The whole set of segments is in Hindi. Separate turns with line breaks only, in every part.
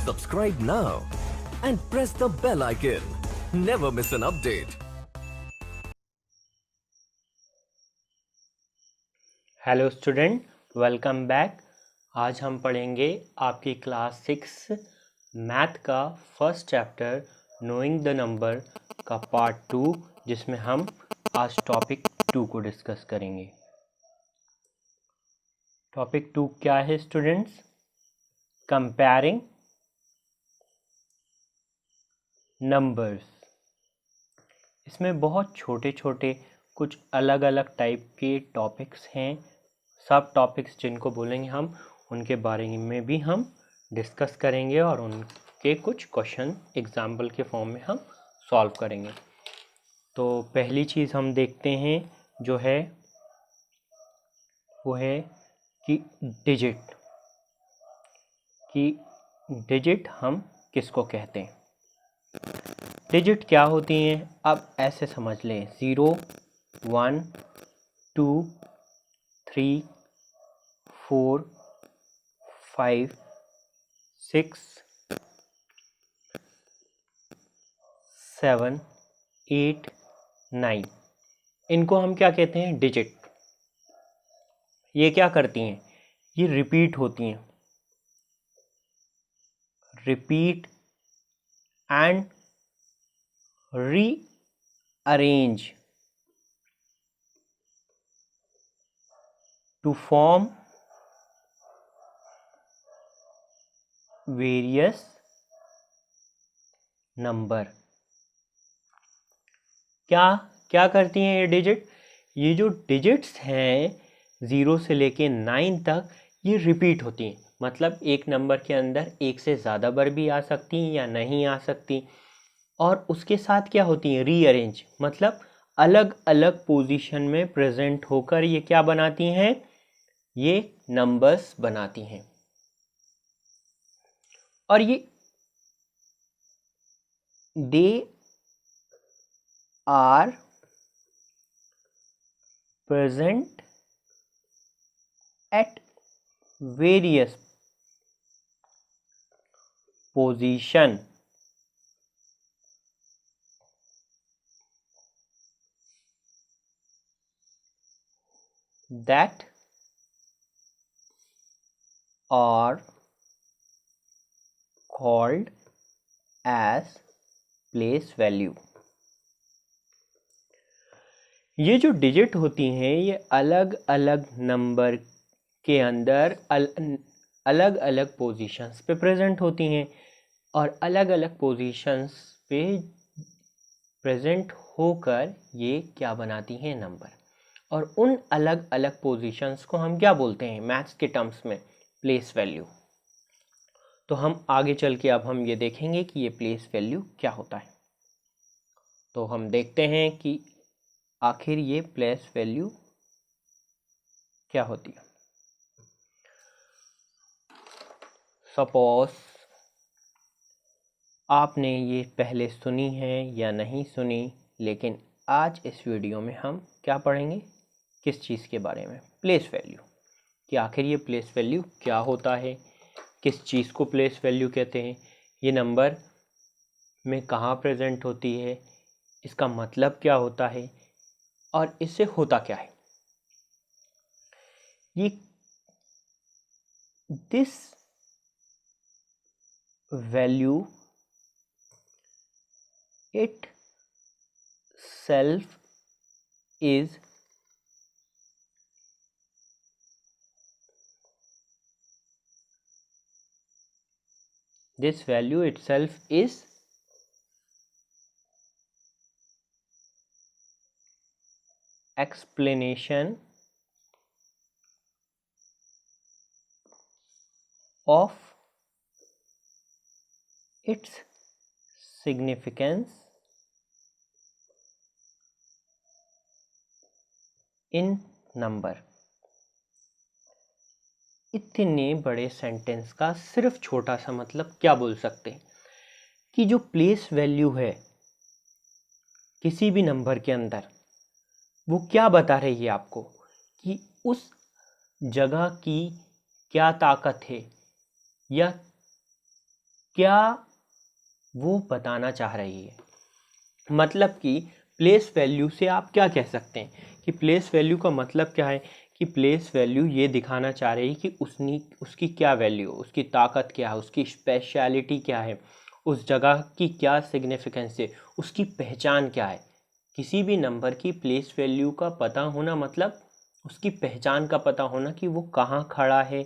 Subscribe now and press the bell icon. Never miss an update.
Hello student, welcome back. आज हम पढ़ेंगे आपकी क्लास 6 मैथ का first chapter knowing the number का पार्ट 2, जिसमें हम आज टॉपिक 2 को डिस्कस करेंगे। टॉपिक 2 क्या है स्टूडेंट्स? Comparing numbers. इसमें बहुत छोटे छोटे कुछ अलग अलग टाइप के टॉपिक्स हैं, सब टॉपिक्स जिनको बोलेंगे हम, उनके बारे में भी हम डिस्कस करेंगे और उनके कुछ क्वेश्चन एग्जाम्पल के फॉर्म में हम सॉल्व करेंगे। तो पहली चीज़ हम देखते हैं जो है वो है कि डिजिट हम किसको कहते हैं। डिजिट क्या होती हैं? अब ऐसे समझ लें, 0 1 2 3 4 5 6 7 8 9, इनको हम क्या कहते हैं? डिजिट। ये क्या करती हैं? ये रिपीट होती हैं, repeat and rearrange to form various number। क्या करती हैं ये डिजिट? ये जो डिजिट्स हैं 0 से लेके 9 तक, ये रिपीट होती हैं। मतलब एक नंबर के अंदर एक से ज़्यादा बार भी आ सकती हैं या नहीं आ सकती। और उसके साथ क्या होती हैं? रीअरेंज, मतलब अलग अलग पोजीशन में प्रेजेंट होकर ये क्या बनाती हैं? ये नंबर्स बनाती हैं। और ये they are present at various position that are called as place value। ये जो डिजिट होती हैं ये अलग अलग नंबर के अंदर अलग अलग पोजीशंस पे प्रेजेंट होती हैं और अलग अलग पोजीशंस पे प्रेजेंट होकर ये क्या बनाती हैं? नंबर। और उन अलग अलग पोजीशंस को हम क्या बोलते हैं मैथ्स के टर्म्स में? Place value. तो हम आगे चल के अब हम ये देखेंगे कि ये प्लेस वैल्यू क्या होता है। तो हम देखते हैं कि आखिर ये प्लेस वैल्यू क्या होती है। सपोज आपने ये पहले सुनी है या नहीं सुनी, लेकिन आज इस वीडियो में हम क्या पढ़ेंगे? किस चीज़ के बारे में? Place value. कि आखिर ये प्लेस वैल्यू क्या होता है, किस चीज़ को प्लेस वैल्यू कहते हैं, ये नंबर में कहाँ प्रेजेंट होती है, इसका मतलब क्या होता है और इससे होता क्या है। ये this value it self is this value itself is explanation of its significance in number। इतने बड़े सेंटेंस का सिर्फ छोटा सा मतलब क्या बोल सकते हैं कि जो प्लेस वैल्यू है किसी भी नंबर के अंदर, वो क्या बता रही है आपको कि उस जगह की क्या ताकत है या क्या वो बताना चाह रही है। मतलब कि प्लेस वैल्यू से आप क्या कह सकते हैं कि प्लेस वैल्यू का मतलब क्या है कि प्लेस वैल्यू ये दिखाना चाह रही है कि उसकी क्या वैल्यू, उसकी ताकत क्या है, उसकी स्पेशलिटी क्या है, उस जगह की क्या सिग्निफिकेंस है, उसकी पहचान क्या है। किसी भी नंबर की प्लेस वैल्यू का पता होना मतलब उसकी पहचान का पता होना कि वो कहाँ खड़ा है,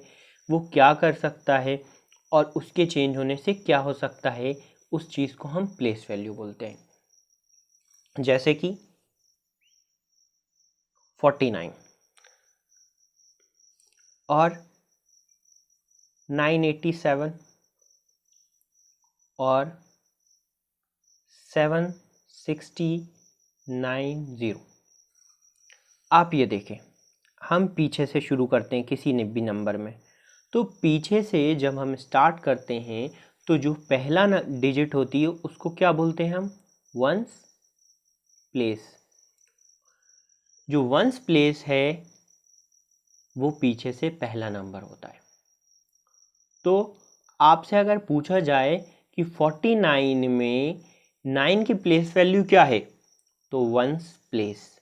वो क्या कर सकता है, और उसके चेंज होने से क्या हो सकता है, उस चीज़ को हम प्लेस वैल्यू बोलते हैं। जैसे कि 49 और 987 और 7690। आप ये देखें, हम पीछे से शुरू करते हैं किसी ने भी नंबर में, तो पीछे से जब हम स्टार्ट करते हैं तो जो पहला डिजिट होती है उसको क्या बोलते हैं हम, वंस प्लेस। जो वंस प्लेस है वो पीछे से पहला नंबर होता है। तो आपसे अगर पूछा जाए कि 49 में 9 की प्लेस वैल्यू क्या है, तो वंस प्लेस।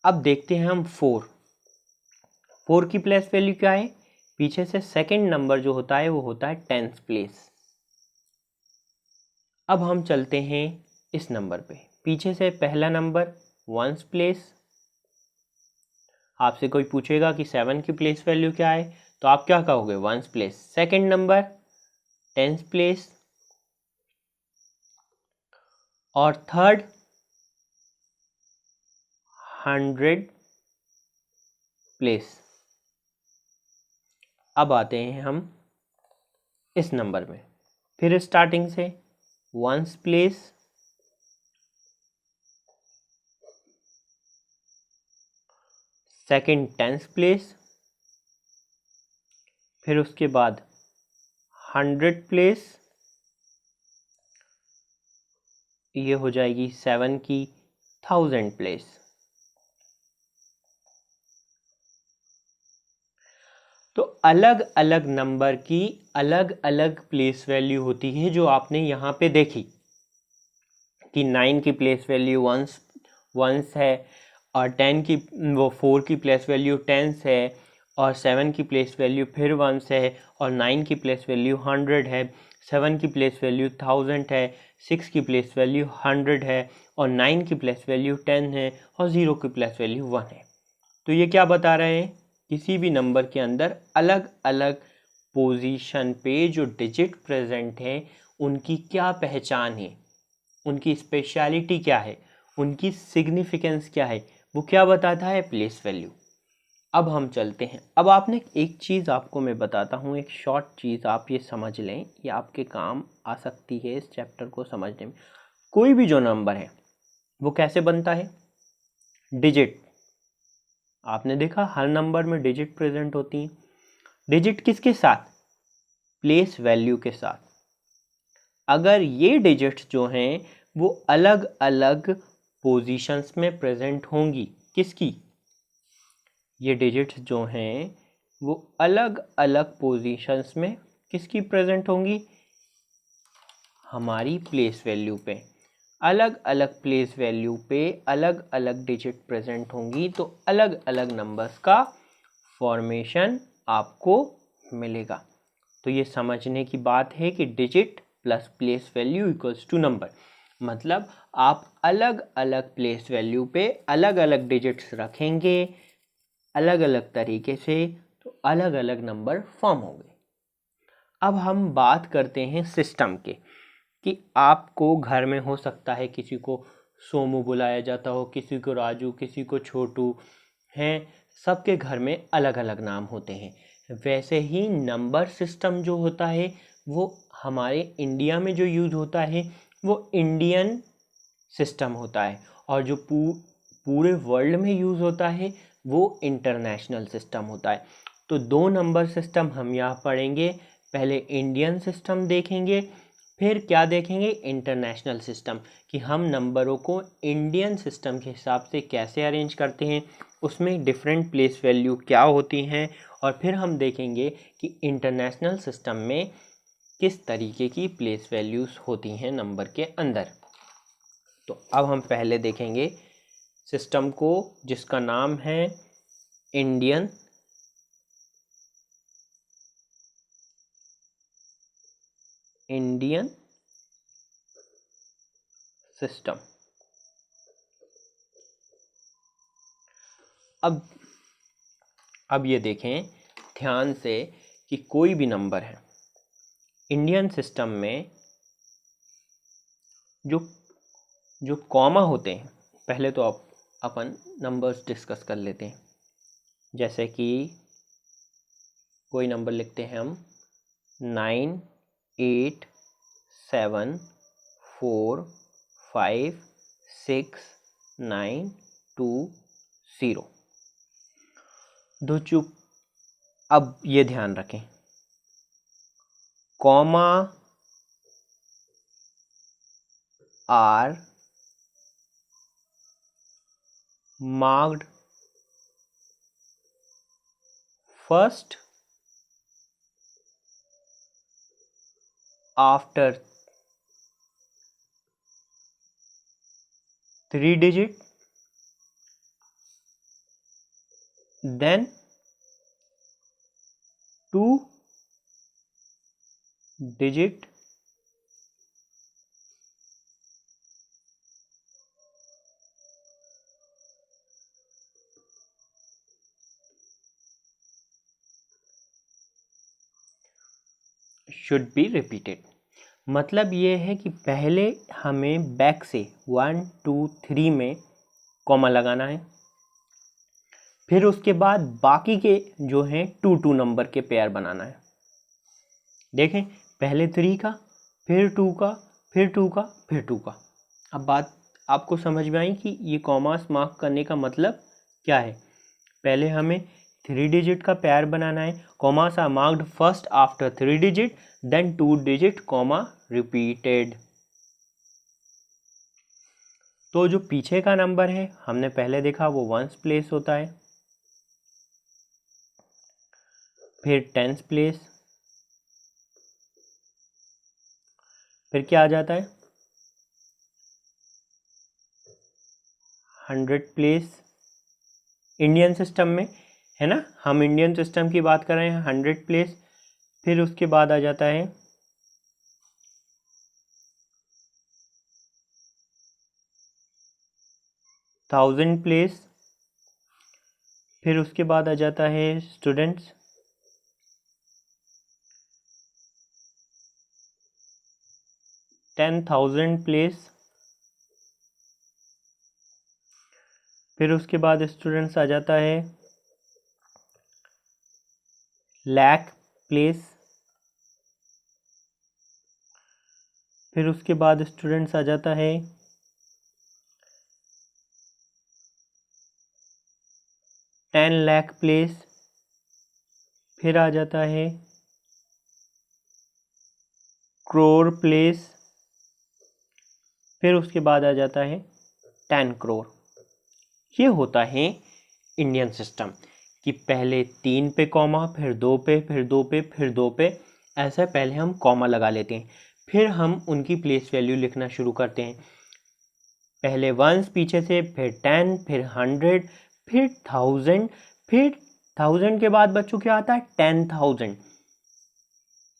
अब देखते हैं हम 4 की प्लेस वैल्यू क्या है, पीछे से सेकंड नंबर जो होता है वो होता है 10th प्लेस। अब हम चलते हैं इस नंबर पे, पीछे से पहला नंबर वंस प्लेस। आपसे कोई पूछेगा कि 7 की प्लेस वैल्यू क्या है, तो आप क्या कहोगे, ones place. Second number 10th place, और थर्ड 100 प्लेस। अब आते हैं हम इस नंबर में, फिर स्टार्टिंग से ones place, second 10th place, फिर उसके बाद 100 प्लेस, ये हो जाएगी 7 की 1000 प्लेस। तो अलग अलग नंबर की अलग अलग प्लेस वैल्यू होती है, जो आपने यहाँ पे देखी कि 9 की प्लेस वैल्यू वंस है, और 4 की प्लेस वैल्यू 10 है, और 7 की प्लेस वैल्यू फिर वंस है, और 9 की प्लेस वैल्यू 100 है, 7 की प्लेस वैल्यू 1000 है, 6 की प्लेस वैल्यू 100 है, और 9 की प्लेस वैल्यू 10 है, और 0 की प्लेस वैल्यू 1 है। तो ये क्या बता रहे हैं, किसी भी नंबर के अंदर अलग अलग पोजीशन पे जो डिजिट प्रेजेंट है उनकी क्या पहचान है, उनकी स्पेशलिटी क्या है, उनकी सिग्निफिकेंस क्या है, वो क्या बताता है, प्लेस वैल्यू। अब हम चलते हैं, अब आपने एक चीज़ आपको मैं बताता हूँ, एक शॉर्ट चीज़ आप ये समझ लें, ये आपके काम आ सकती है इस चैप्टर को समझने में। कोई भी जो नंबर है वो कैसे बनता है, डिजिट। आपने देखा हर नंबर में डिजिट प्रेजेंट होती हैं। डिजिट किसके साथ, प्लेस वैल्यू के साथ। अगर ये डिजिट्स जो हैं वो अलग अलग पोजीशंस में प्रेजेंट होंगी, किसकी, ये डिजिट्स जो हैं वो अलग अलग पोजीशंस में किसकी प्रेजेंट होंगी, हमारी प्लेस वैल्यू पे। अलग अलग प्लेस वैल्यू पे अलग अलग डिजिट प्रेजेंट होंगी, तो अलग अलग नंबर्स का फॉर्मेशन आपको मिलेगा। तो ये समझने की बात है कि digit plus place value equals to number. मतलब आप अलग अलग प्लेस वैल्यू पे अलग अलग डिजिट्स रखेंगे अलग अलग तरीके से, तो अलग अलग नंबर फॉर्म होंगे। अब हम बात करते हैं सिस्टम के, कि आपको घर में हो सकता है किसी को सोमू बुलाया जाता हो, किसी को राजू, किसी को छोटू, हैं, सबके घर में अलग अलग नाम होते हैं। वैसे ही नंबर सिस्टम जो होता है वो हमारे इंडिया में जो यूज़ होता है वो इंडियन सिस्टम होता है, और जो पूरे वर्ल्ड में यूज़ होता है वो इंटरनेशनल सिस्टम होता है। तो दो नंबर सिस्टम हम यहाँ पढ़ेंगे, पहले इंडियन सिस्टम देखेंगे, फिर क्या देखेंगे, इंटरनेशनल सिस्टम, कि हम नंबरों को इंडियन सिस्टम के हिसाब से कैसे अरेंज करते हैं, उसमें डिफरेंट प्लेस वैल्यू क्या होती हैं, और फिर हम देखेंगे कि इंटरनेशनल सिस्टम में किस तरीके की प्लेस वैल्यूज़ होती हैं नंबर के अंदर। तो अब हम पहले देखेंगे सिस्टम को जिसका नाम है इंडियन सिस्टम। अब ये देखें ध्यान से कि कोई भी नंबर है इंडियन सिस्टम में जो कॉमा होते हैं, पहले तो अपन नंबर्स डिस्कस कर लेते हैं। जैसे कि कोई नंबर लिखते हैं हम 9 8 7 4 5 6 9 2 0। दो चुप। अब ये ध्यान रखें comma are marked first after 3 digit, then 2 digit, should be repeated। मतलब ये है कि पहले हमें बैक से 1 2 3 में कॉमा लगाना है, फिर उसके बाद बाकी के जो हैं 2 2 नंबर के पेयर बनाना है। देखें पहले 3 का, फिर 2 का, फिर 2 का, फिर 2 का। अब बात आपको समझ में आई कि ये कॉमास मार्क करने का मतलब क्या है। पहले हमें 3 डिजिट का पेयर बनाना है, commas are marked first after 3 digit, then 2 digit comma repeated. तो जो पीछे का नंबर है हमने पहले देखा वो वंस प्लेस होता है, फिर टेंस प्लेस, फिर क्या आ जाता है 100 प्लेस इंडियन सिस्टम में, है ना। हम इंडियन सिस्टम की बात कर रहे हैं 100 प्लेस। फिर उसके बाद आ जाता है 1000 प्लेस। फिर उसके बाद आ जाता है स्टूडेंट्स 10,000 प्लेस। फिर उसके बाद स्टूडेंट्स आ जाता है लाख प्लेस। फिर उसके बाद स्टूडेंट्स आ जाता है 10 लाख प्लेस। फिर आ जाता है करोड़ प्लेस। फिर उसके बाद आ जाता है 10 करोड़। ये होता है इंडियन सिस्टम कि पहले 3 पे कॉमा, फिर 2 पे, फिर 2 पे, फिर 2 पे, ऐसा पहले हम कॉमा लगा लेते हैं। फिर हम उनकी प्लेस वैल्यू लिखना शुरू करते हैं। पहले वंस पीछे से, फिर 10, फिर 100, फिर 1000, फिर 1000 के बाद बच्चों क्या आता है 10,000।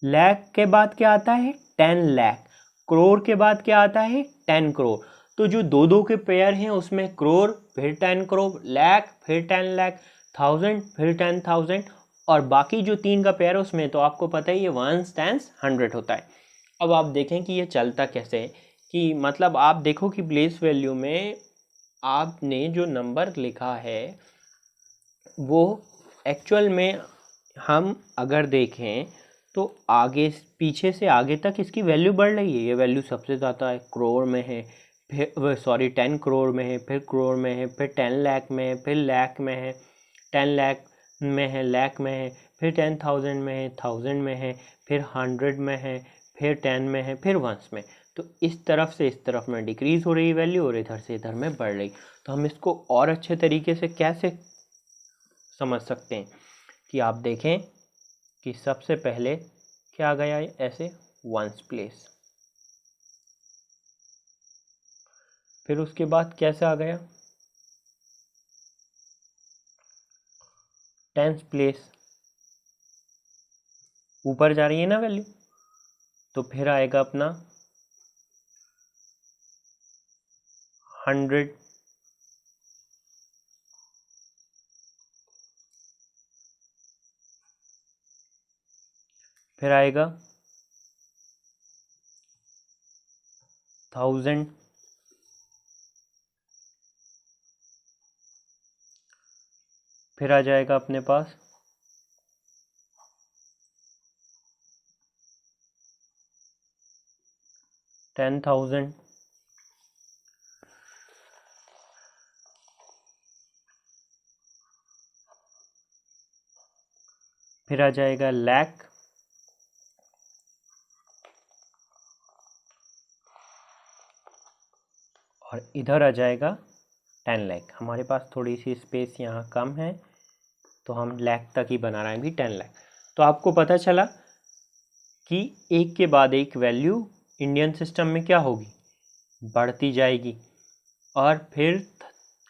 लाख के बाद क्या आता है 10 लाख। करोड़ के बाद क्या आता है 10 करोड़। तो जो दो दो के पेयर हैं उसमें करोड़, फिर 10 करोड़, लाख, फिर 10 लाख, 1000, फिर 10,000, और बाकी जो 3 का पेयर है उसमें तो आपको पता ही है वंस, टेंस, 100 होता है। अब आप देखें कि ये चलता कैसे है, कि मतलब आप देखो कि प्लेस वैल्यू में आपने जो नंबर लिखा है वो एक्चुअल में हम अगर देखें तो आगे पीछे से आगे तक इसकी वैल्यू बढ़ रही है। ये वैल्यू सबसे ज़्यादा है करोड़ में है, फिर सॉरी 10 करोड़ में है, फिर करोड़ में है, फिर 10 लाख में है, फिर लाख में है, 10 लाख में है, लाख में है, फिर 10,000 में है, 1000 में है, फिर 100 में है, फिर 10 में है, फिर वंस में। तो इस तरफ से इस तरफ में डिक्रीज़ हो रही वैल्यू और इधर से इधर में बढ़ रही। तो हम इसको और अच्छे तरीके से कैसे समझ सकते हैं कि आप देखें कि सबसे पहले क्या आ गया है ऐसे वंस प्लेस। फिर उसके बाद कैसे आ गया टेंस प्लेस, ऊपर जा रही है ना वैल्यू, तो फिर आएगा अपना 100, फिर आएगा 1000, फिर आ जाएगा अपने पास 10,000, फिर आ जाएगा लाख, और इधर आ जाएगा 10 लाख। हमारे पास थोड़ी सी स्पेस यहाँ कम है, तो हम लाख तक ही बना रहे हैं भी 10 लाख। तो आपको पता चला कि एक के बाद एक वैल्यू इंडियन सिस्टम में क्या होगी, बढ़ती जाएगी, और फिर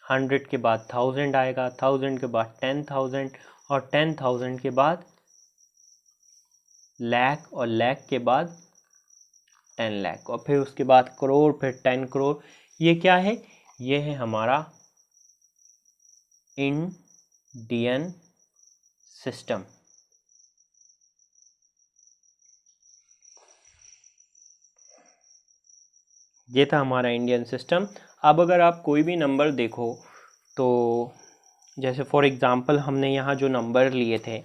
100 के बाद 1000 आएगा, 1000 के बाद 10,000, और 10,000 के बाद लाख, और लाख के बाद 10 लाख, और फिर उसके बाद करोड़, फिर 10 करोड़। ये क्या है, ये है हमारा इंडियन सिस्टम। ये था हमारा इंडियन सिस्टम। अब अगर आप कोई भी नंबर देखो, तो जैसे फॉर एग्जांपल हमने यहाँ जो नंबर लिए थे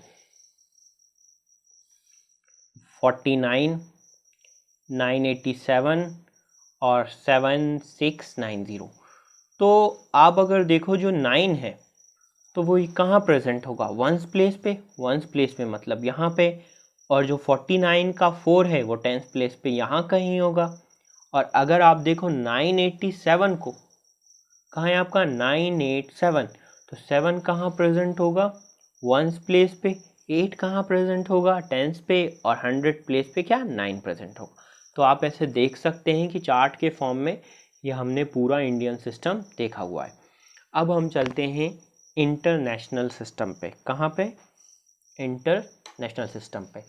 49, 987 और 7690, तो आप अगर देखो जो 9 है तो वो कहाँ प्रेजेंट होगा, वंस प्लेस पे। वंस प्लेस पे मतलब यहाँ पे, और जो 49 का 4 है वो टेंस प्लेस पे यहाँ कहीं होगा। और अगर आप देखो 987 को, कहाँ है आपका 987, तो 7 कहाँ प्रेजेंट होगा, वंस प्लेस पे। 8 कहाँ प्रेजेंट होगा, टेंस पे। और 100 प्लेस पे क्या 9 प्रेजेंट होगा। तो आप ऐसे देख सकते हैं कि चार्ट के फॉर्म में ये हमने पूरा इंडियन सिस्टम देखा हुआ है। अब हम चलते हैं इंटरनेशनल सिस्टम पे। कहाँ पे, इंटरनेशनल सिस्टम पे।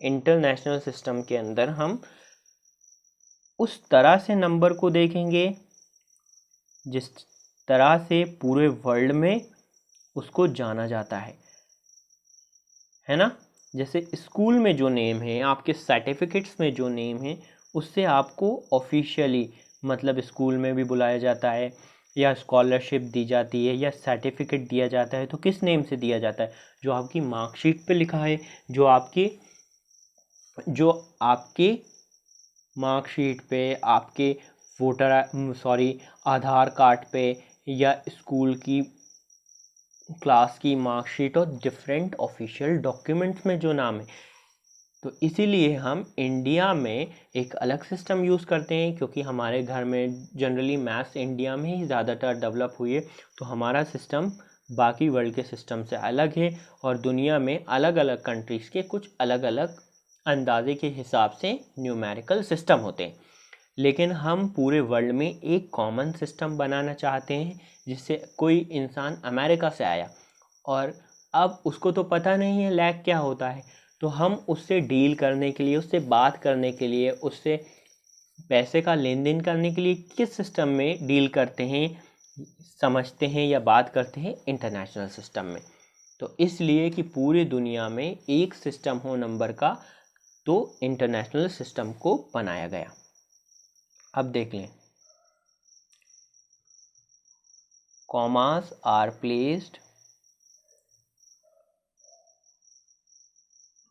इंटरनेशनल सिस्टम के अंदर हम उस तरह से नंबर को देखेंगे जिस तरह से पूरे वर्ल्ड में उसको जाना जाता है ना। जैसे स्कूल में जो नेम है, आपके सर्टिफिकेट्स में जो नेम है, उससे आपको ऑफिशियली मतलब स्कूल में भी बुलाया जाता है, या स्कॉलरशिप दी जाती है, या सर्टिफिकेट दिया जाता है, तो किस नेम से दिया जाता है, जो आपकी मार्कशीट पे लिखा है, जो आपके मार्कशीट पे, आपके आधार कार्ड पे, या स्कूल की क्लास की मार्कशीट और डिफरेंट ऑफिशियल डॉक्यूमेंट्स में जो नाम है। तो इसीलिए हम इंडिया में एक अलग सिस्टम यूज़ करते हैं, क्योंकि हमारे घर में जनरली मैथ्स इंडिया में ही ज़्यादातर डेवलप हुई है, तो हमारा सिस्टम बाकी वर्ल्ड के सिस्टम से अलग है। और दुनिया में अलग अलग कंट्रीज़ के कुछ अलग अलग अंदाजे के हिसाब से न्यूमेरिकल सिस्टम होते हैं, लेकिन हम पूरे वर्ल्ड में एक कॉमन सिस्टम बनाना चाहते हैं। जिससे कोई इंसान अमेरिका से आया और अब उसको तो पता नहीं है लैग क्या होता है, तो हम उससे डील करने के लिए, उससे बात करने के लिए, उससे पैसे का लेन देन करने के लिए किस सिस्टम में डील करते हैं, समझते हैं या बात करते हैं, इंटरनेशनल सिस्टम में। तो इसलिए कि पूरी दुनिया में एक सिस्टम हो नंबर का, तो इंटरनेशनल सिस्टम को बनाया गया। अब देख लें, commas are placed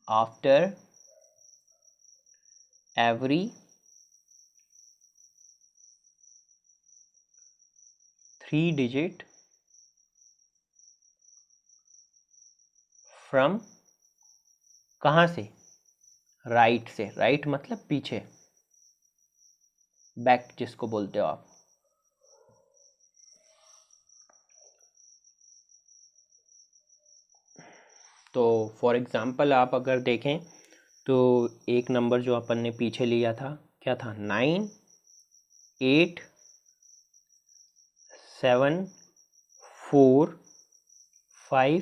after every 3 digit from, कहाँ से, राइट से। राइट मतलब पीछे, बैक जिसको बोलते हो आप। तो फॉर एग्ज़ाम्पल आप अगर देखें तो एक नंबर जो अपन ने पीछे लिया था क्या था, 9 8 7 4 5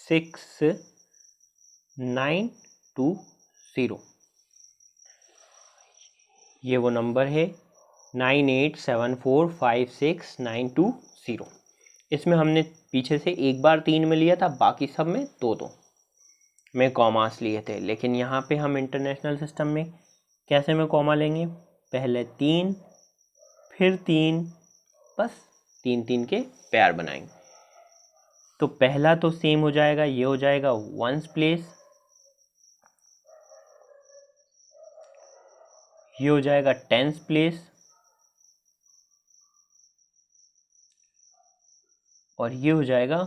6 9 2 0। ये वो नंबर है 98745692 इसमें हमने पीछे से एक बार 3 में लिया था, बाकी सब में दो दो में कॉमास लिए थे। लेकिन यहाँ पे हम इंटरनेशनल सिस्टम में कैसे में कॉमा लेंगे, पहले 3 फिर 3, बस 3 3 के पेयर बनाएंगे। तो पहला तो सेम हो जाएगा, ये हो जाएगा वंस प्लेस, ये हो जाएगा टेंस प्लेस, और ये हो जाएगा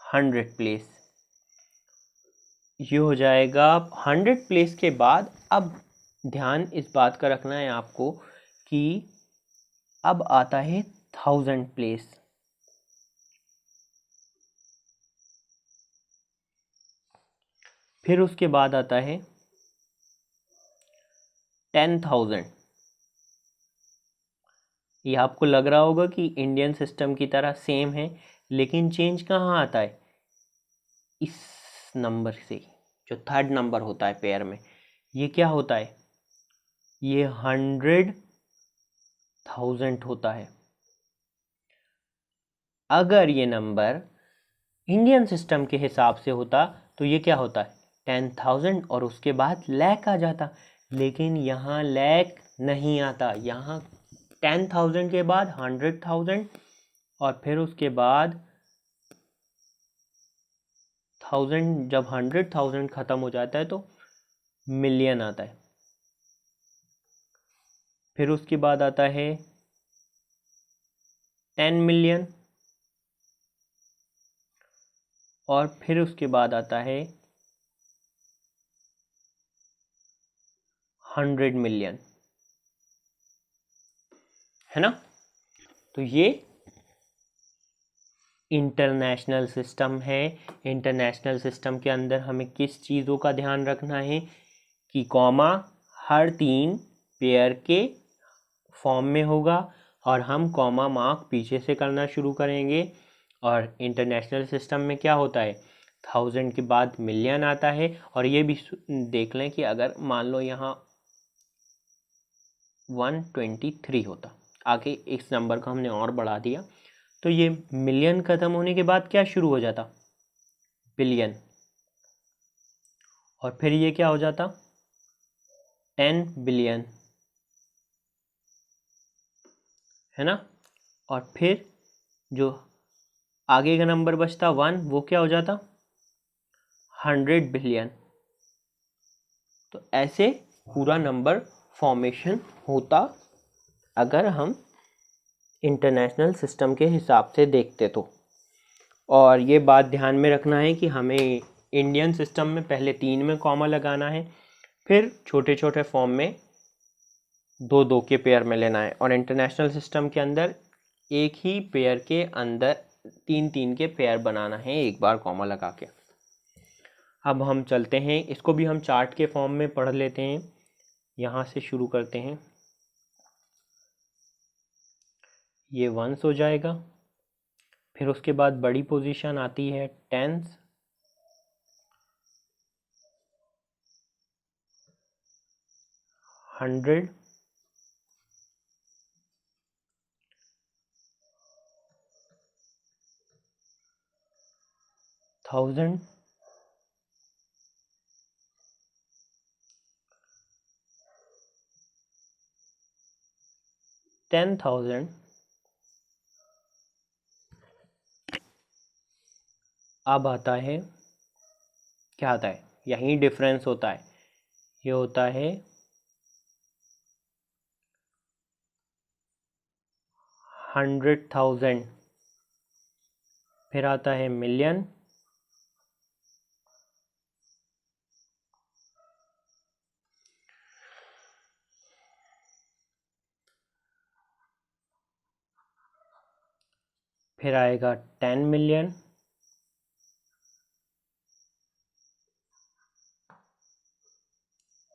100 प्लेस। ये हो जाएगा 100 प्लेस के बाद। अब ध्यान इस बात का रखना है आपको कि अब आता है 1000 प्लेस। फिर उसके बाद आता है 10,000। ये आपको लग रहा होगा कि इंडियन सिस्टम की तरह सेम है, लेकिन चेंज कहाँ आता है, इस नंबर से जो थर्ड नंबर होता है पेयर में, ये क्या होता है, ये 100,000 होता है। अगर ये नंबर इंडियन सिस्टम के हिसाब से होता तो ये क्या होता है 10,000 और उसके बाद लैक आ जाता, लेकिन यहाँ लैक नहीं आता। यहाँ 10,000 के बाद 100,000 और फिर उसके बाद 1000, जब 100,000 ख़त्म हो जाता है तो मिलियन आता है। फिर उसके बाद आता है 10 मिलियन, और फिर उसके बाद आता है 100 मिलियन, है ना। तो ये इंटरनेशनल सिस्टम है। इंटरनेशनल सिस्टम के अंदर हमें किस चीज़ों का ध्यान रखना है कि कॉमा हर 3 पेयर के फॉर्म में होगा, और हम कॉमा मार्क पीछे से करना शुरू करेंगे। और इंटरनेशनल सिस्टम में क्या होता है, 1000 के बाद मिलियन आता है। और ये भी देख लें कि अगर मान लो यहाँ 123 होता, आगे इस नंबर को हमने और बढ़ा दिया, तो ये मिलियन ख़त्म होने के बाद क्या शुरू हो जाता, बिलियन, और फिर ये क्या हो जाता 10 बिलियन, है ना। और फिर जो आगे का नंबर बचता 1, वो क्या हो जाता 100 बिलियन। तो ऐसे पूरा नंबर फॉर्मेशन होता अगर हम इंटरनेशनल सिस्टम के हिसाब से देखते तो। और ये बात ध्यान में रखना है कि हमें इंडियन सिस्टम में पहले 3 में कॉमा लगाना है, फिर छोटे छोटे फॉर्म में 2 2 के पेयर में लेना है, और इंटरनेशनल सिस्टम के अंदर एक ही पेयर के अंदर 3 3 के पेयर बनाना है एक बार कॉमा लगा के। अब हम चलते हैं, इसको भी हम चार्ट के फॉर्म में पढ़ लेते हैं। यहाँ से शुरू करते हैं, ये वंस हो जाएगा। फिर उसके बाद बड़ी पोजीशन आती है टेंस, हंड्रेड, थाउजेंड, 10,000, अब आता है क्या आता है, यहीं डिफरेंस होता है, ये होता है 100,000, फिर आता है मिलियन, फिर आएगा 10 मिलियन,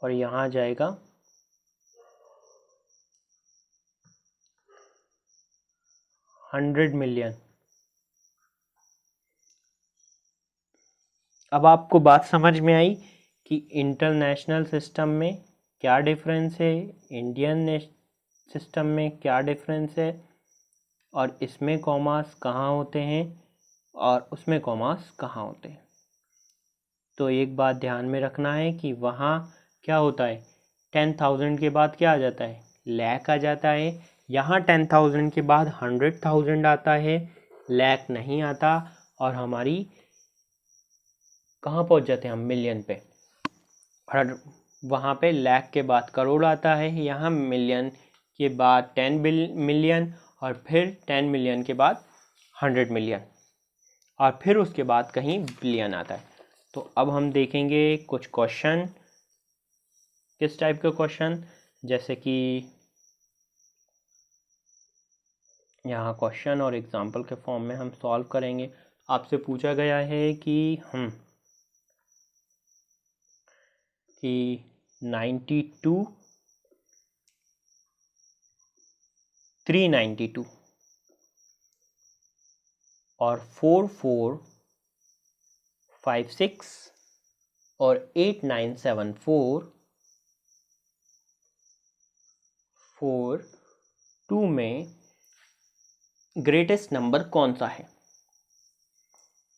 और यहाँ जाएगा 100 मिलियन। अब आपको बात समझ में आई कि इंटरनेशनल सिस्टम में क्या डिफरेंस है, इंडियन सिस्टम में क्या डिफरेंस है, और इसमें कॉमास कहाँ होते हैं और उसमें कॉमास कहाँ होते हैं। तो एक बात ध्यान में रखना है कि वहाँ क्या होता है, 10,000 के बाद क्या आ जाता है, लाख आ जाता है। यहाँ 10,000 के बाद 100,000 आता है, लाख नहीं आता, और हमारी कहाँ पहुँच जाते हैं हम, मिलियन पे। और वहाँ पे लाख के बाद करोड़ आता है, यहाँ मिलियन के बाद 10 मिलियन, और फिर 10 मिलियन के बाद 100 मिलियन, और फिर उसके बाद कहीं बिलियन आता है। तो अब हम देखेंगे कुछ क्वेश्चन, किस टाइप के क्वेश्चन, जैसे कि यहाँ क्वेश्चन और एग्जाम्पल के फॉर्म में हम सॉल्व करेंगे। आपसे पूछा गया है कि 92, 392 और 4456 और 8974 2 में ग्रेटेस्ट नंबर कौन सा है।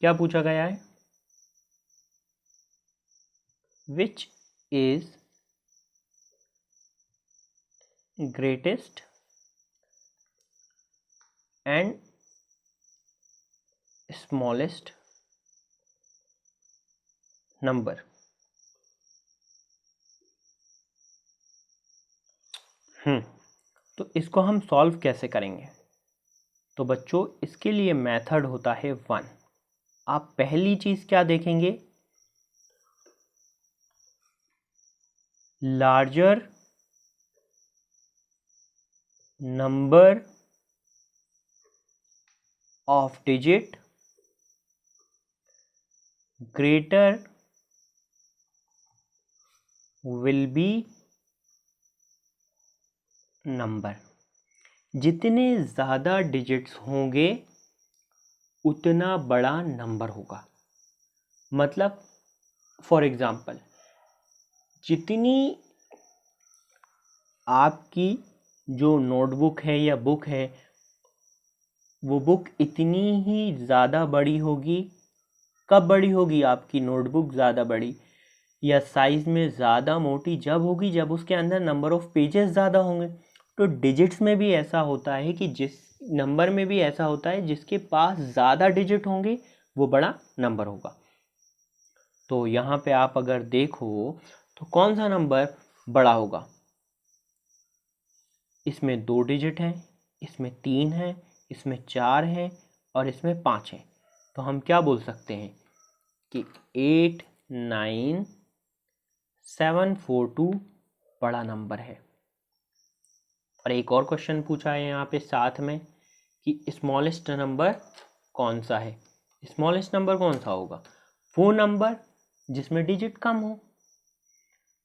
क्या पूछा गया है, which is greatest and smallest number. तो इसको हम सॉल्व कैसे करेंगे। तो बच्चों इसके लिए मेथड होता है 1। आप पहली चीज क्या देखेंगे, larger number of digit greater will be number. जितने ज़्यादा डिजिट्स होंगे उतना बड़ा नंबर होगा। मतलब फॉर एग्जाम्पल, जितनी आपकी जो नोटबुक है या बुक है, वो बुक इतनी ही ज़्यादा बड़ी होगी। कब बड़ी होगी आपकी नोटबुक ज़्यादा बड़ी या साइज़ में ज़्यादा मोटी, जब होगी जब उसके अंदर नंबर ऑफ़ पेजेस ज़्यादा होंगे। तो डिजिट्स में भी ऐसा होता है कि जिस नंबर में भी ऐसा होता है, जिसके पास ज़्यादा डिजिट होंगे वो बड़ा नंबर होगा। तो यहाँ पे आप अगर देखो तो कौन सा नंबर बड़ा होगा, इसमें 2 डिजिट हैं, इसमें 3 है, इसमें 4 है और इसमें 5 है। तो हम क्या बोल सकते हैं कि 89742 बड़ा नंबर है। और एक और क्वेश्चन पूछा है यहाँ पे साथ में कि स्मॉलेस्ट नंबर कौन सा है। स्मॉलेस्ट नंबर कौन सा होगा, वो नंबर जिसमें डिजिट कम हो।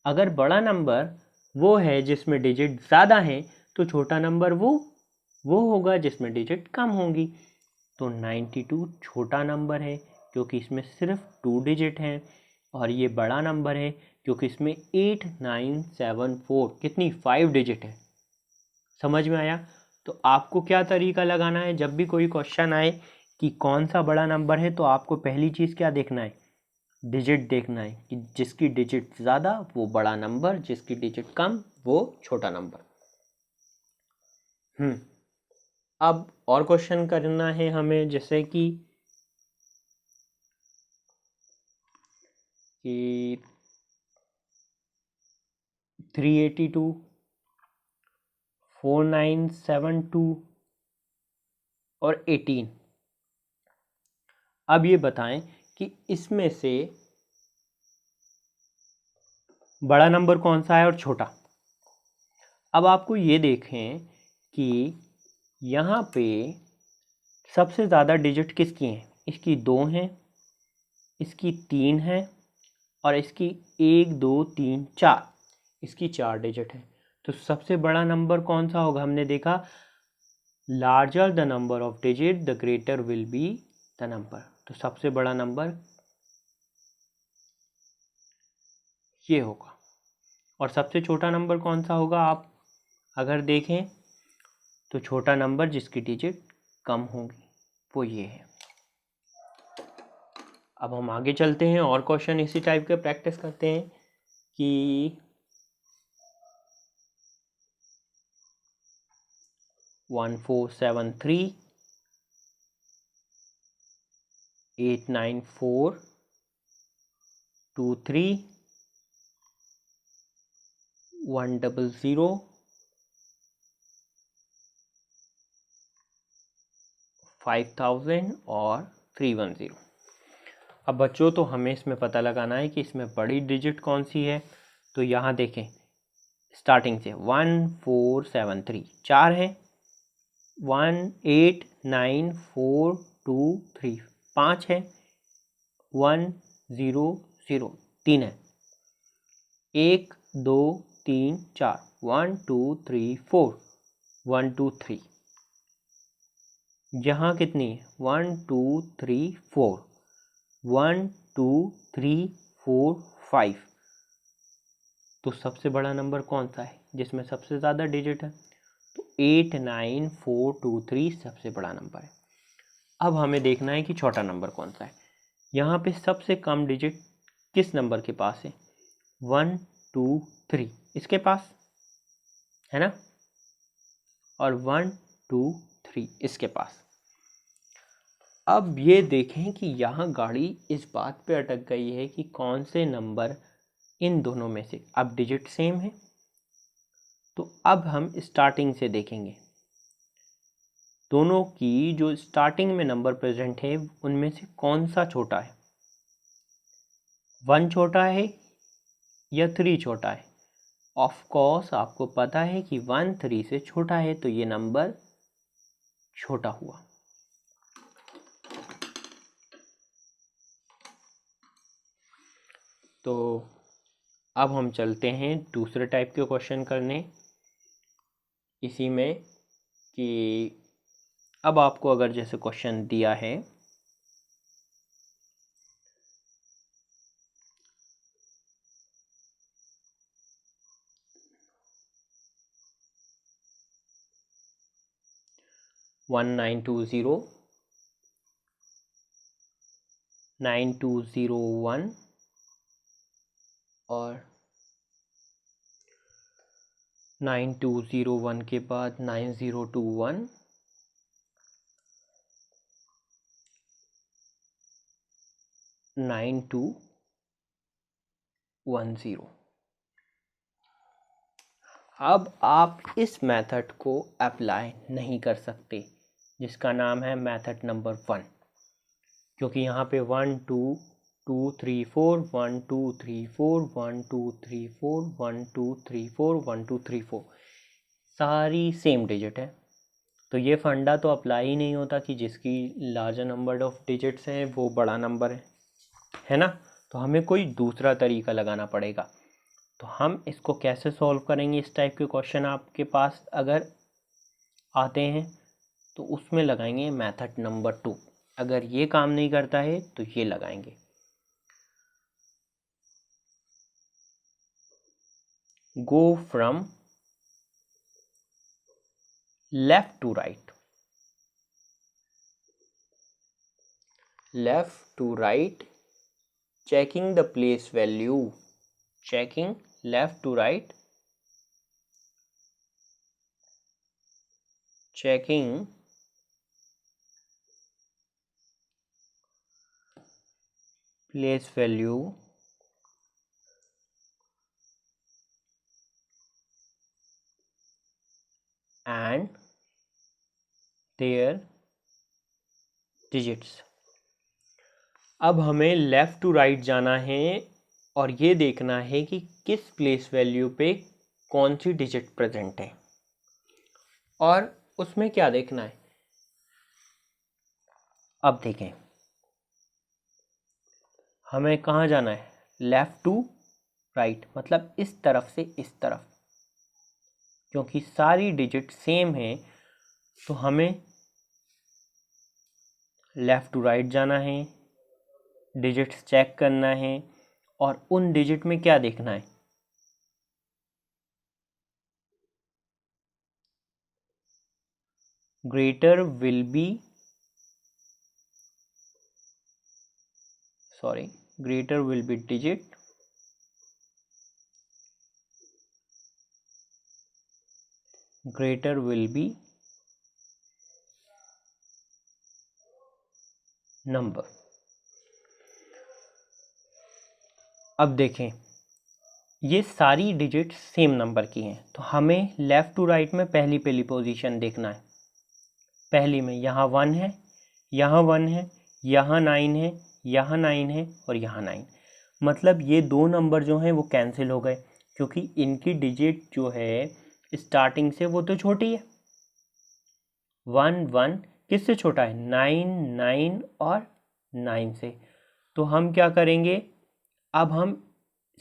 अगर बड़ा नंबर वो है जिसमें डिजिट ज़्यादा है, तो छोटा नंबर वो होगा जिसमें डिजिट कम होंगी। तो 92 छोटा नंबर है क्योंकि इसमें सिर्फ 2 डिजिट हैं, और ये बड़ा नंबर है क्योंकि इसमें 8974 कितनी 5 डिजिट है। समझ में आया। तो आपको क्या तरीका लगाना है, जब भी कोई क्वेश्चन आए कि कौन सा बड़ा नंबर है, तो आपको पहली चीज़ क्या देखना है, डिजिट देखना है कि जिसकी डिजिट ज़्यादा वो बड़ा नंबर, जिसकी डिजिट कम वो छोटा नंबर। अब और क्वेश्चन करना है हमें, जैसे कि 382, 4972 और 18। अब ये बताएं कि इसमें से बड़ा नंबर कौन सा है और छोटा। अब आपको ये देखें कि यहाँ पे सबसे ज़्यादा डिजिट किसकी हैं? इसकी 2 हैं, इसकी 3 है और इसकी 1 2 3 4, इसकी 4 डिजिट है। तो सबसे बड़ा नंबर कौन सा होगा? हमने देखा larger the number of digit the greater will be the number. तो सबसे बड़ा नंबर ये होगा। और सबसे छोटा नंबर कौन सा होगा? आप अगर देखें तो छोटा नंबर जिसकी डिजिट कम होगी वो ये है। अब हम आगे चलते हैं और क्वेश्चन इसी टाइप के प्रैक्टिस करते हैं कि 1473 89423 100 5000 और 310। अब बच्चों तो हमें इसमें पता लगाना है कि इसमें बड़ी डिजिट कौन सी है। तो यहाँ देखें स्टार्टिंग से 1473 4 है, 189423 5 है, 100 3 है, 1 2 3 4 1 2 3 4 1 2 3। यहाँ कितनी है? 1 2 3 4 1 2 3 4 5। तो सबसे बड़ा नंबर कौन सा है जिसमें सबसे ज़्यादा डिजिट है? तो 89423 सबसे बड़ा नंबर है। अब हमें देखना है कि छोटा नंबर कौन सा है। यहाँ पे सबसे कम डिजिट किस नंबर के पास है? 1 2 3 इसके पास है ना, और 1 2 3 इसके पास। अब ये देखें कि यहाँ गाड़ी इस बात पे अटक गई है कि कौन से नंबर इन दोनों में से, अब डिजिट सेम है तो अब हम स्टार्टिंग से देखेंगे दोनों की जो स्टार्टिंग में नंबर प्रेजेंट है उनमें से कौन सा छोटा है। 1 छोटा है या 3 छोटा है? ऑफ कोर्स आपको पता है कि 1 3 से छोटा है तो ये नंबर छोटा हुआ। तो अब हम चलते हैं दूसरे टाइप के क्वेश्चन करने इसी में कि अब आपको अगर जैसे क्वेश्चन दिया है 1920 9201 और 9201 के बाद 9021 9210। अब आप इस मेथड को अप्लाई नहीं कर सकते जिसका नाम है मेथड नंबर 1, क्योंकि यहाँ पे 1 2 2 3 4 1 2 3 4 1 2 3 4 1 2 3 4 1 2 3 4 सारी सेम डिजिट है। तो ये फंडा तो अप्लाई ही नहीं होता कि जिसकी लार्जर नंबर ऑफ डिजिट्स हैं वो बड़ा नंबर है ना। तो हमें कोई दूसरा तरीका लगाना पड़ेगा। तो हम इसको कैसे सॉल्व करेंगे? इस टाइप के क्वेश्चन आपके पास अगर आते हैं तो उसमें लगाएंगे मेथड नंबर 2। अगर ये काम नहीं करता है तो ये लगाएंगे। Go from left to right, left to right, checking the place value, checking left to right, checking place value and their digits। अब हमें लेफ़्ट टू राइट जाना है और ये देखना है कि किस प्लेस वैल्यू पे कौन सी डिजिट प्रेजेंट है। और उसमें क्या देखना है? अब देखें, हमें कहाँ जाना है, लेफ्ट टू राइट, मतलब इस तरफ से इस तरफ, क्योंकि सारी डिजिट सेम है तो हमें लेफ्ट टू राइट जाना है, डिजिट्स चेक करना है और उन डिजिट में क्या देखना है, greater will be digit greater will be number। अब देखें, ये सारी डिजिट सेम नंबर की हैं तो हमें लेफ़्ट टू राइट में पहली पहली पोजीशन देखना है। पहली में यहाँ 1 है, यहाँ 1 है, यहाँ 9 है, यहाँ 9 है और यहाँ 9, मतलब ये दो नंबर जो हैं वो कैंसिल हो गए क्योंकि इनकी डिजिट जो है स्टार्टिंग से वो तो छोटी है। 1 1 किससे छोटा है, 9 9 और 9 से। तो हम क्या करेंगे, अब हम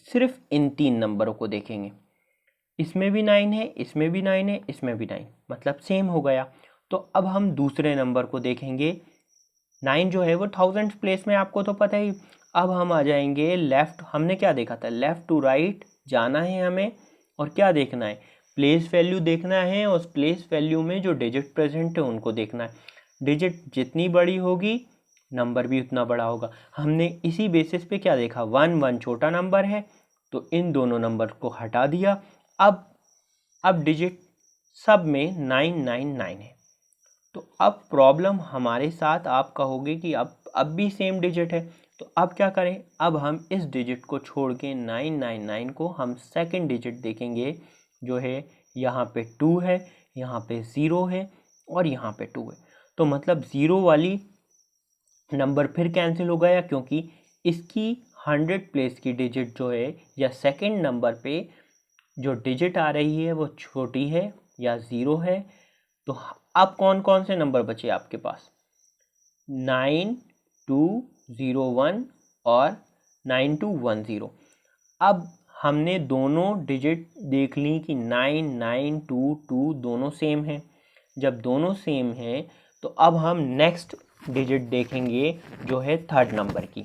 सिर्फ इन तीन नंबरों को देखेंगे, इसमें भी 9 है, इसमें भी 9 है, इसमें भी 9, मतलब सेम हो गया। तो अब हम दूसरे नंबर को देखेंगे, 9 जो है वो थाउजेंड प्लेस में, आपको तो पता ही। अब हम आ जाएंगे लेफ्ट, हमने क्या देखा था, लेफ्ट टू राइट जाना है हमें और क्या देखना है, प्लेस वैल्यू देखना है और प्लेस वैल्यू में जो डिजिट प्रेजेंट है उनको देखना है। डिजिट जितनी बड़ी होगी नंबर भी उतना बड़ा होगा। हमने इसी बेसिस पे क्या देखा, 1 1 छोटा नंबर है तो इन दोनों नंबर को हटा दिया। अब डिजिट सब में 9 9 9 है। तो अब प्रॉब्लम हमारे साथ, आप कहोगे कि अब भी सेम डिजिट है, तो अब क्या करें, अब हम इस डिजिट को छोड़ के 9 9 9 को हम सेकंड डिजिट देखेंगे, जो है यहाँ पे 2 है, यहाँ पे 0 है और यहाँ पे 2 है। तो मतलब 0 वाली नंबर फिर कैंसिल हो गया क्योंकि इसकी 100 प्लेस की डिजिट जो है या सेकंड नंबर पे जो डिजिट आ रही है वो छोटी है या 0 है। तो अब कौन कौन से नंबर बचे आपके पास, 9 2 0 1 और 9 2 1 0। अब हमने दोनों डिजिट देख ली कि 9 9 2 2 दोनों सेम हैं। जब दोनों सेम हैं तो अब हम नेक्स्ट डिजिट देखेंगे जो है थर्ड नंबर की।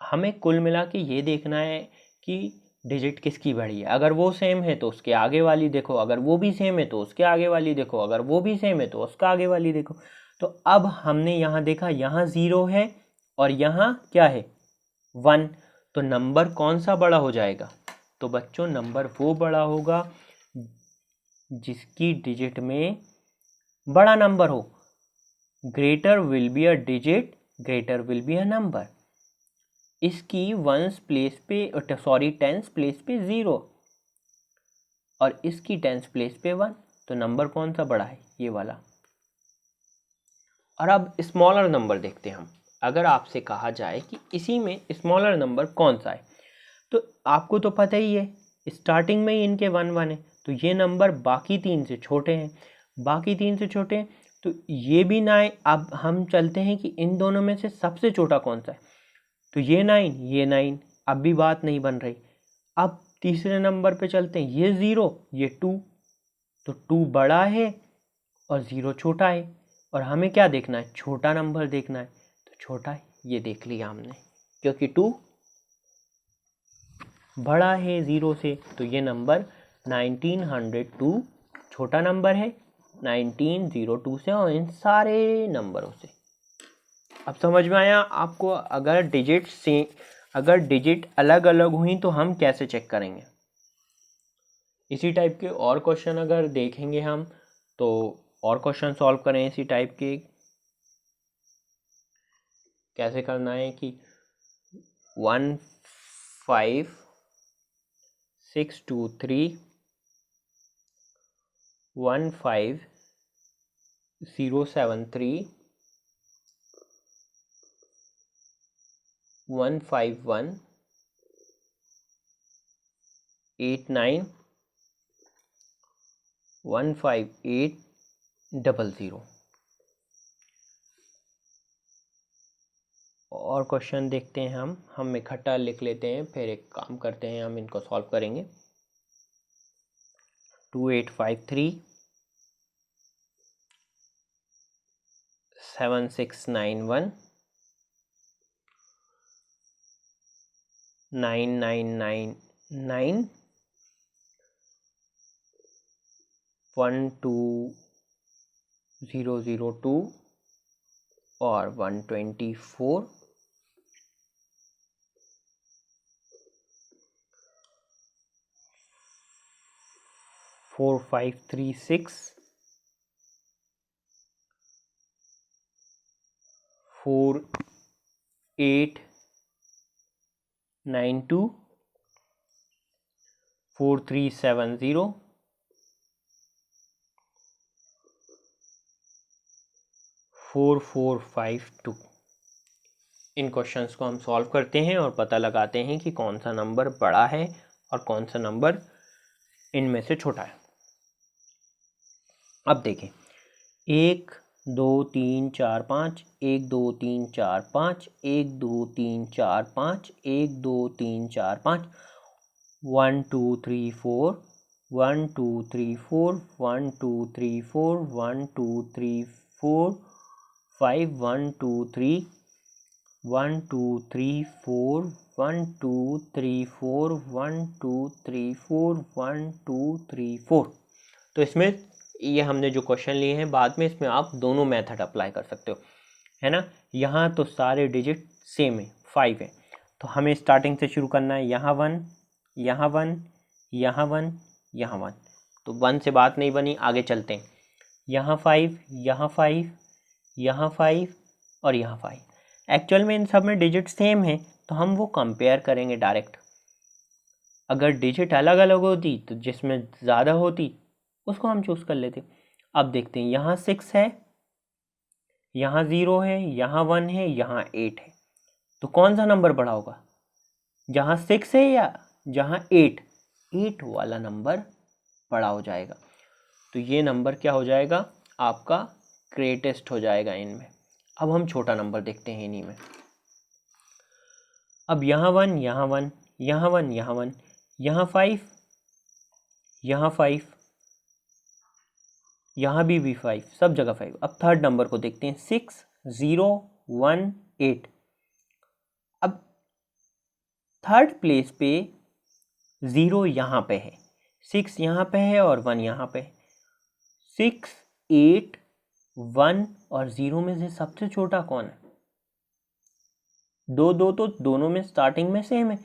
हमें कुल मिला के ये देखना है कि डिजिट किसकी बड़ी है। अगर वो सेम है तो उसके आगे वाली देखो, अगर वो भी सेम है तो उसके आगे वाली देखो, अगर वो भी सेम है तो उसका आगे वाली देखो। तो अब हमने यहाँ देखा, यहाँ 0 है और यहाँ क्या है 1, तो नंबर कौन सा बड़ा हो जाएगा, तो बच्चों नंबर वो बड़ा होगा जिसकी डिजिट में बड़ा नंबर हो। Greater will be a digit, greater will be a number. इसकी 1s प्लेस पे, सॉरी 10s प्लेस पे 0 और इसकी 10s प्लेस पे 1, तो नंबर कौन सा बड़ा है, ये वाला। और अब स्मॉलर नंबर देखते हैं हम। अगर आपसे कहा जाए कि इसी में स्मॉलर नंबर कौन सा है, तो आपको तो पता ही है स्टार्टिंग में ही इनके 1 1 है, तो ये नंबर बाकी तीन से छोटे हैं, बाकी तीन से छोटे हैं तो ये भी 9। अब हम चलते हैं कि इन दोनों में से सबसे छोटा कौन सा है, तो ये 9 ये 9, अब भी बात नहीं बन रही। अब तीसरे नंबर पे चलते हैं, ये 0 ये 2, तो 2 बड़ा है और 0 छोटा है और हमें क्या देखना है, छोटा नंबर देखना है, तो छोटा है ये देख लिया हमने, क्योंकि 2 बड़ा है 0 से, तो ये नंबर 1902 छोटा नंबर है 1902 से और इन सारे नंबरों से। अब समझ में आया आपको। अगर डिजिट अलग अलग हुई तो हम कैसे चेक करेंगे। इसी टाइप के और क्वेश्चन अगर देखेंगे हम, तो और क्वेश्चन सॉल्व करें इसी टाइप के। कैसे करना है कि 1 5 6 2 3 1 5 0 7 3 1 5 1 8 9 1 5 8 0 0। और क्वेश्चन देखते हैं हम इकट्ठा लिख लेते हैं, फिर एक काम करते हैं, हम इनको सॉल्व करेंगे। 2853 7691 9999 12002 और 124 4536 4892 4370 4452। इन क्वेश्चंस को हम सॉल्व करते हैं और पता लगाते हैं कि कौन सा नंबर बड़ा है और कौन सा नंबर इनमें से छोटा है। अब देखें, 1 2 3 4 5 1 2 3 4 5 1 2 3 4 5 1 2 3 4 5 1 2 3 4 1 2 3 4 1 2 3 4 1 2 3 4 5 1 2 3 1 2 3 4 1 2 3 4 1 2 3 4 1 2 3 4। तो इसमें ये हमने जो क्वेश्चन लिए हैं, बाद में इसमें आप दोनों मेथड अप्लाई कर सकते हो, है ना। यहाँ तो सारे डिजिट सेम है, 5 है, तो हमें स्टार्टिंग से शुरू करना है। यहाँ 1 यहाँ 1 यहाँ 1 यहाँ 1, तो 1 से बात नहीं बनी, आगे चलते हैं। यहाँ 5 यहाँ 5 यहाँ 5 और यहाँ 5। एक्चुअल में इन सब में डिजिट सेम है, तो हम वो कंपेयर करेंगे डायरेक्ट। अगर डिजिट अलग अलग होती तो जिसमें ज़्यादा होती उसको हम चूज़ कर लेते। अब देखते हैं, यहाँ 6 है, यहाँ 0 है, यहाँ 1 है, यहाँ 8 है, तो कौन सा नंबर बड़ा होगा? जहाँ 6 है या जहाँ 8 वाला नंबर बड़ा हो जाएगा। तो ये नंबर क्या हो जाएगा? आपका ग्रेटेस्ट हो जाएगा इनमें। अब हम छोटा नंबर देखते हैं इन्हीं में। अब यहाँ 1 यहाँ 1 यहाँ 1 यहाँ 1 यहाँ 5 यहाँ 5 यहाँ भी 5, सब जगह 5। अब थर्ड नंबर को देखते हैं, 6 0 1 8। अब थर्ड प्लेस पे 0 यहाँ पे है, 6 यहाँ पे है और 1 यहाँ पे है। 6 8 1 और 0 में से सबसे छोटा कौन है? 2 2 तो दोनों में स्टार्टिंग में सेम है,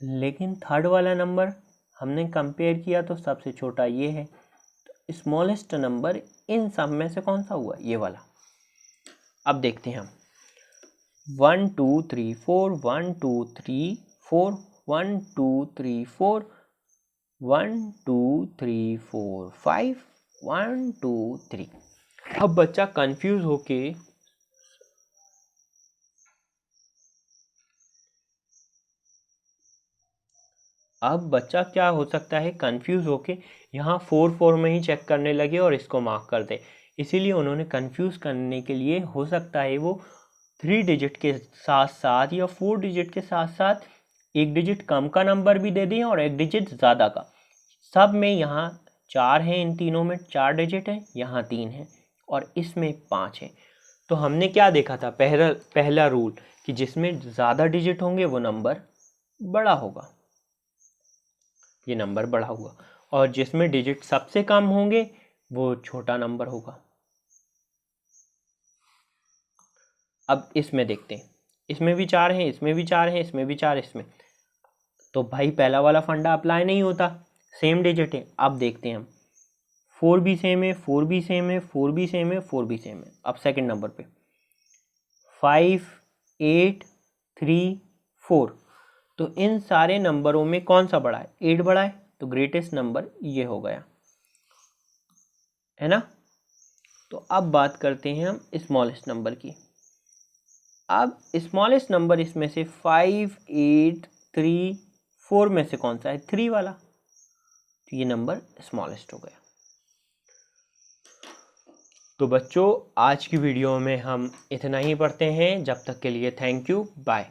लेकिन थर्ड वाला नंबर हमने कंपेयर किया तो सबसे छोटा ये है। तो स्मॉलेस्ट नंबर इन सब में से कौन सा हुआ? ये वाला। अब देखते हैं हम, 1 2 3 4 1 2 3 4 1 2 3 4 1 2 3 4 5 1 2 3। अब बच्चा कंफ्यूज होके क्या हो सकता है, कंफ्यूज होके यहाँ 4 4 में ही चेक करने लगे और इसको मार्क कर दे। इसीलिए उन्होंने कंफ्यूज करने के लिए, हो सकता है वो 3 डिजिट के साथ साथ या 4 डिजिट के साथ साथ एक डिजिट कम का नंबर भी दे दें और एक डिजिट ज़्यादा का। सब में यहाँ 4 है, इन तीनों में 4 डिजिट है, यहाँ 3 है और इसमें 5 है। तो हमने क्या देखा था, पहला रूल कि जिसमें ज़्यादा डिजिट होंगे वो नंबर बड़ा होगा, ये नंबर बड़ा हुआ, और जिसमें डिजिट सबसे कम होंगे वो छोटा नंबर होगा। अब इसमें देखते हैं, इसमें भी 4 है, इसमें भी 4 है, इसमें भी 4, इसमें तो भाई पहला वाला फंडा अप्लाई नहीं होता, सेम डिजिट है। अब देखते हैं हम, 4 भी सेम है, 4 भी सेम है, 4 भी सेम है, 4 भी सेम है। अब सेकंड नंबर पे 5 8 3 4, तो इन सारे नंबरों में कौन सा बड़ा है? 8 बड़ा है, तो ग्रेटेस्ट नंबर ये हो गया, है ना। तो अब बात करते हैं हम स्मॉलेस्ट नंबर की। अब स्मॉलेस्ट नंबर इसमें से 5 8 3 4 में से कौन सा है? 3 वाला, तो ये नंबर स्मॉलेस्ट हो गया। तो बच्चों आज की वीडियो में हम इतना ही पढ़ते हैं। जब तक के लिए थैंक यू, बाय।